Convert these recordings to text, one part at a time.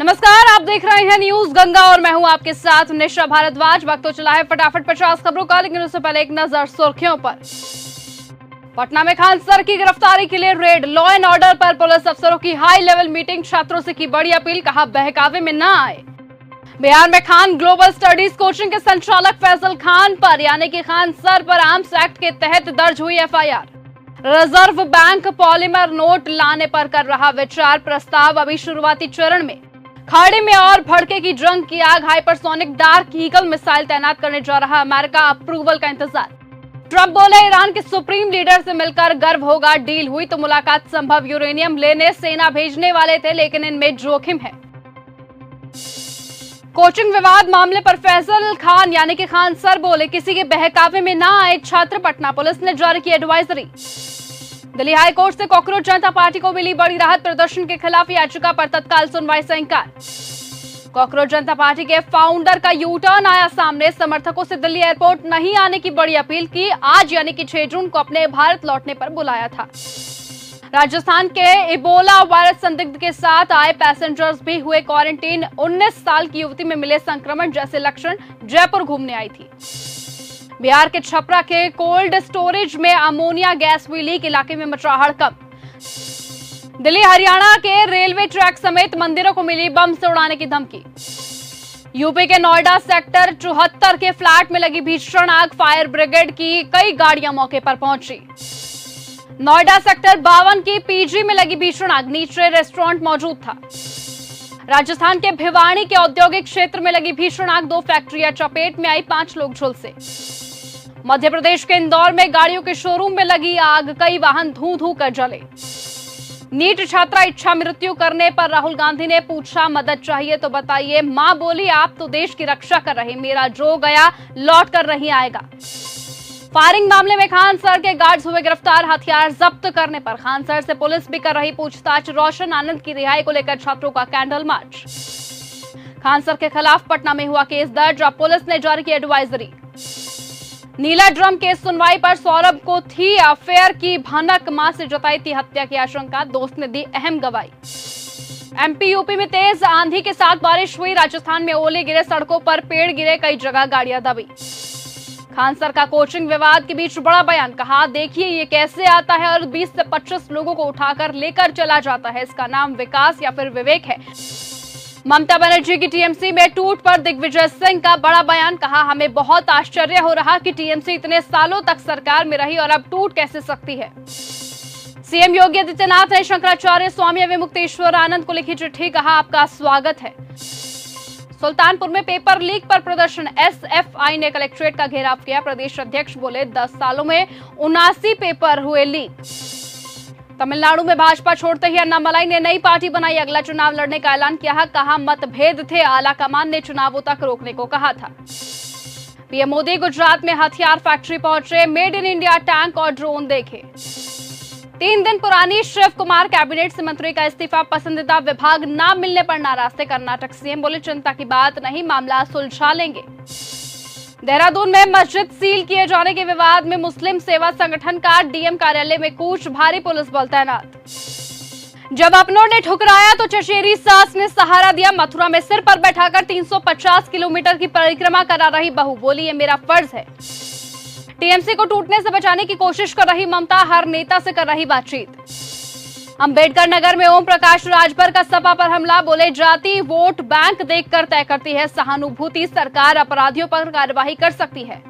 नमस्कार, आप देख रहे हैं न्यूज गंगा और मैं हूं आपके साथ निशा भारद्वाज। वक्त तो चला है फटाफट 50 खबरों का, लेकिन उससे पहले एक नजर सुर्खियों पर। पटना में खान सर की गिरफ्तारी के लिए रेड, लॉ एंड ऑर्डर पर पुलिस अफसरों की हाई लेवल मीटिंग, छात्रों से की बड़ी अपील, कहा बहकावे में ना आए। बिहार में खान ग्लोबल स्टडीज कोचिंग के संचालक फैसल खान पर यानी कि खान सर पर आर्म्स एक्ट के तहत दर्ज हुई FIR. Reserve bank polymer note लाने पर कर रहा विचार, प्रस्ताव अभी शुरुआती चरण में। खाड़ी में और भड़केगी जंग की आग, हाइपरसोनिक डार्क ईगल मिसाइल तैनात करने जा रहा अमेरिका, अप्रूवल का इंतजार। ट्रंप बोले ईरान के सुप्रीम लीडर से मिलकर गर्व होगा, डील हुई तो मुलाकात संभव। यूरेनियम लेने सेना भेजने वाले थे, लेकिन इनमें जोखिम है। कोचिंग विवाद मामले पर फैसल खान यानी कि खान सर बोले किसी के बहकावे में ना आए छात्र, पटना पुलिस ने जारी की एडवाइजरी। दिल्ली हाई कोर्ट से कॉकरोच जनता पार्टी को मिली बड़ी राहत, प्रदर्शन के खिलाफ याचिका पर तत्काल सुनवाई से इंकार। कॉकरोच जनता पार्टी के फाउंडर का यू टर्न आया सामने, समर्थकों से दिल्ली एयरपोर्ट नहीं आने की बड़ी अपील की। आज यानी कि 6 जून को अपने भारत लौटने पर बुलाया था। राजस्थान के इबोला वायरस संदिग्ध के साथ आए पैसेंजर्स भी हुए क्वारंटीन, 19 साल की युवती में मिले संक्रमण जैसे लक्षण, जयपुर घूमने आई थी। बिहार के छपरा के कोल्ड स्टोरेज में अमोनिया गैस हुई लीक, इलाके में मचा हड़कंप। दिल्ली हरियाणा के रेलवे ट्रैक समेत मंदिरों को मिली बम से उड़ाने की धमकी। यूपी के नोएडा सेक्टर 74 के फ्लैट में लगी भीषण आग, फायर ब्रिगेड की कई गाड़ियां मौके पर पहुंची। नोएडा सेक्टर 52 की पीजी में लगी भीषण आग, नीचे रेस्टोरेंट मौजूद था। राजस्थान के भिवानी के औद्योगिक क्षेत्र में लगी भीषण आग, 2 फैक्ट्रियां चपेट में आई, 5 लोग झुलसे। मध्य प्रदेश के इंदौर में गाड़ियों के शोरूम में लगी आग, कई वाहन धू धू कर जले। नीट छात्रा इच्छा मृत्यु करने पर राहुल गांधी ने पूछा मदद चाहिए तो बताइए, मां बोली आप तो देश की रक्षा कर रहे, मेरा जो गया लौट कर नहीं आएगा। फायरिंग मामले में खान सर के गार्ड्स हुए गिरफ्तार, हथियार जब्त करने पर खान सर से पुलिस भी कर रही पूछताछ। रोशन आनंद की रिहाई को लेकर छात्रों का कैंडल मार्च। खान सर के खिलाफ पटना में हुआ केस दर्ज, अब पुलिस ने जारी की एडवाइजरी। नीला ड्रम केस सुनवाई पर सौरभ को थी अफेयर की भनक, मां से जताई थी हत्या की आशंका, दोस्त ने दी अहम गवाही। एमपी यूपी में तेज आंधी के साथ बारिश हुई, राजस्थान में ओले गिरे, सड़कों पर पेड़ गिरे, कई जगह गाड़ियां दबी। खान सर का कोचिंग विवाद के बीच बड़ा बयान, कहा देखिए ये कैसे आता है और 20 से 25 लोगों को उठाकर लेकर चला जाता है, इसका नाम विकास या फिर विवेक है। ममता बनर्जी की टीएमसी में टूट पर दिग्विजय सिंह का बड़ा बयान, कहा हमें बहुत आश्चर्य हो रहा कि टीएमसी इतने सालों तक सरकार में रही और अब टूट कैसे सकती है। सीएम योगी आदित्यनाथ ने शंकराचार्य स्वामी विमुक्तेश्वर आनंद को लिखी चिट्ठी, कहा आपका स्वागत है। सुल्तानपुर में पेपर लीक पर प्रदर्शन, एसएफआई ने कलेक्ट्रेट का घेराव किया, प्रदेश अध्यक्ष बोले 10 सालों में 79 पेपर हुए लीक। तमिलनाडु में भाजपा छोड़ते ही अन्नामलाई ने नई पार्टी बनाई, अगला चुनाव लड़ने का ऐलान किया, कहा मतभेद थे, आला कमान ने चुनावों तक रोकने को कहा था। पीएम मोदी गुजरात में हथियार फैक्ट्री पहुंचे, मेड इन इंडिया टैंक और ड्रोन देखे। 3 दिन पुरानी शिव कुमार कैबिनेट से मंत्री का इस्तीफा, पसंदीदा विभाग न मिलने पर नाराज थे कर्नाटक सीएम, बोले चिंता की बात नहीं, मामला सुलझा लेंगे। देहरादून में मस्जिद सील किए जाने के विवाद में मुस्लिम सेवा संगठन का डीएम कार्यालय में कूच, भारी पुलिस बल तैनात। जब अपनों ने ठुकराया तो चचेरी सास ने सहारा दिया, मथुरा में सिर पर बैठाकर 350 किलोमीटर की परिक्रमा करा रही बहू, बोली ये मेरा फर्ज है। टीएमसी को टूटने से बचाने की कोशिश कर रही ममता, हर नेता से कर रही बातचीत। अंबेडकर नगर में ओम प्रकाश राजभर का सपा पर हमला, बोले जाति वोट बैंक देखकर तय करती है सहानुभूति, सरकार अपराधियों पर कार्यवाही कर सकती है।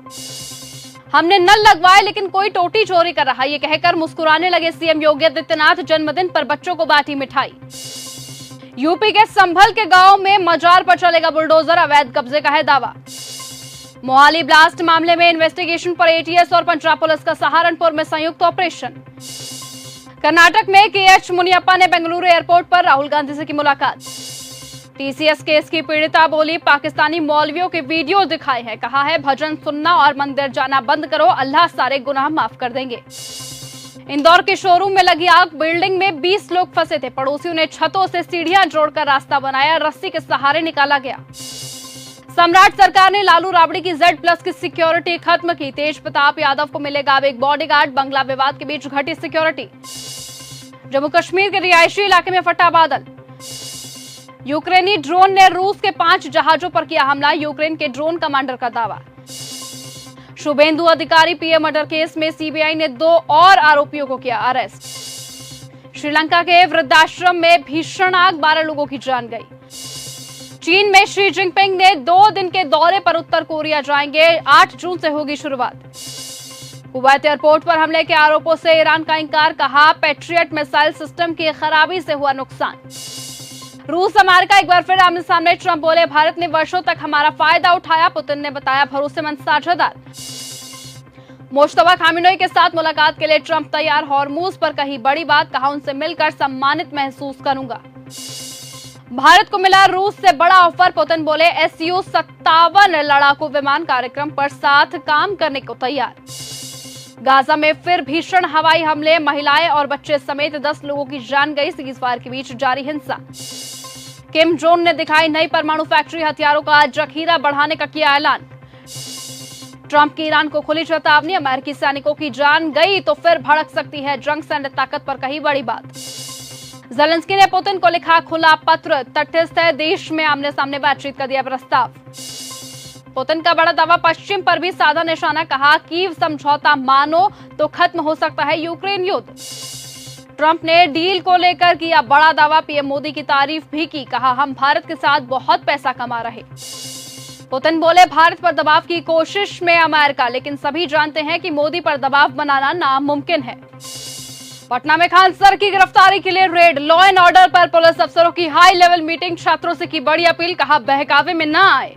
हमने नल लगवाए लेकिन कोई टोटी चोरी कर रहा, ये कहकर मुस्कुराने लगे सीएम योगी आदित्यनाथ, जन्मदिन पर बच्चों को बांटी मिठाई। यूपी के संभल के गांव में मजार पर चलेगा बुलडोजर, अवैध कब्जे का है दावा। मोहाली ब्लास्ट मामले में इन्वेस्टिगेशन पर एटीएस और पंजाब पुलिस का सहारनपुर में संयुक्त ऑपरेशन। कर्नाटक में केएच मुनियप्पा ने बेंगलुरु एयरपोर्ट पर राहुल गांधी से की मुलाकात। टीसीएस केस की पीड़िता बोली पाकिस्तानी मौलवियों के वीडियो दिखाए हैं, कहा है भजन सुनना और मंदिर जाना बंद करो, अल्लाह सारे गुनाह माफ कर देंगे। इंदौर के शोरूम में लगी आग, बिल्डिंग में 20 लोग फंसे थे, पड़ोसियों ने छतों से सीढ़ियां जोड़कर रास्ता बनाया, रस्सी के सहारे निकाला गया। सम्राट सरकार ने लालू राबड़ी की Z+ की सिक्योरिटी खत्म की, तेज प्रताप यादव को मिलेगा अब एक बॉडीगार्ड, बंगला विवाद के बीच घटी सिक्योरिटी। जम्मू कश्मीर के रिहायशी इलाके में फटा बादल, यूक्रेनी ड्रोन ने रूस के 5 जहाजों पर किया हमला, यूक्रेन के ड्रोन कमांडर का दावा। शुभेंदु अधिकारी पीएम मर्डर केस में सीबीआई ने 2 और आरोपियों को किया अरेस्ट। श्रीलंका के वृद्धाश्रम में भीषण आग, 12 लोगों की जान गई। चीन में शी जिनपिंग ने 2 दिन के दौरे पर उत्तर कोरिया जाएंगे, 8 जून से होगी शुरुआत। कुवैत एयरपोर्ट पर हमले के आरोपों से ईरान का इंकार, कहा पैट्रियट मिसाइल सिस्टम की खराबी से हुआ नुकसान। रूस अमेरिका एक बार फिर आमने सामने, ट्रंप बोले भारत ने वर्षों तक हमारा फायदा उठाया, पुतिन ने बताया भरोसेमंद साझेदार। मुश्तबा खामिनोई के साथ मुलाकात के लिए ट्रंप तैयार, हॉर्मूज पर कही बड़ी बात, कहा उनसे मिलकर सम्मानित महसूस करूंगा। भारत को मिला रूस से बड़ा ऑफर, पुतिन बोले Su-57 लड़ाकू विमान कार्यक्रम पर साथ काम करने को तैयार। गाजा में फिर भीषण हवाई हमले, महिलाएं और बच्चे समेत 10 लोगों की जान गई, सीज़फायर के बीच जारी हिंसा। किम जोंग ने दिखाई नई परमाणु फैक्ट्री, हथियारों का जखीरा बढ़ाने का किया ऐलान। ट्रंप की ईरान को खुली चेतावनी, अमेरिकी सैनिकों की जान गई तो फिर भड़क सकती है जंग, सैन्य ताकत पर कही बड़ी बात। ज़ेलेंस्की ने पुतिन को लिखा खुला पत्र, तटस्थ है देश में आमने सामने बातचीत का दिया प्रस्ताव। पुतिन का बड़ा दावा, पश्चिम पर भी साधा निशाना, कहा कीव समझौता मानो तो खत्म हो सकता है यूक्रेन युद्ध। ट्रंप ने डील को लेकर किया बड़ा दावा, पीएम मोदी की तारीफ भी की, कहा हम भारत के साथ बहुत पैसा कमा रहे। पुतिन बोले भारत पर दबाव की कोशिश में अमेरिका, लेकिन सभी जानते हैं कि मोदी पर दबाव बनाना नामुमकिन है। पटना में खान सर की गिरफ्तारी के लिए रेड, लॉ एंड ऑर्डर पर पुलिस अफसरों की हाई लेवल मीटिंग, छात्रों से की बड़ी अपील, कहा बहकावे में ना आए।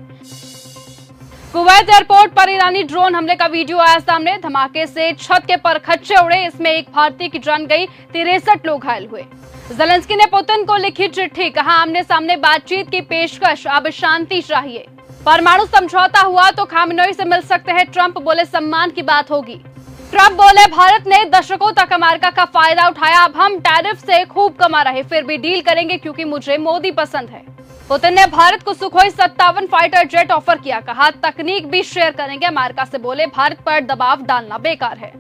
कुवैत एयरपोर्ट पर ईरानी ड्रोन हमले का वीडियो आया सामने, धमाके से छत के परखच्चे उड़े, इसमें एक भारतीय की जान गई, 63 लोग घायल हुए। ज़ेलेंस्की ने पुतिन को लिखी चिट्ठी, कहा आमने सामने बातचीत की पेशकश, अब शांति चाहिए। परमाणु समझौता हुआ तो खामिनोई से मिल सकते हैं, ट्रंप बोले सम्मान की बात होगी। ट्रंप बोले भारत ने दशकों तक अमेरिका का फायदा उठाया, अब हम टैरिफ से खूब कमा रहे, फिर भी डील करेंगे क्योंकि मुझे मोदी पसंद है। पुतिन ने भारत को सुखोई 57 फाइटर जेट ऑफर किया, कहा तकनीक भी शेयर करेंगे, अमेरिका से बोले भारत पर दबाव डालना बेकार है।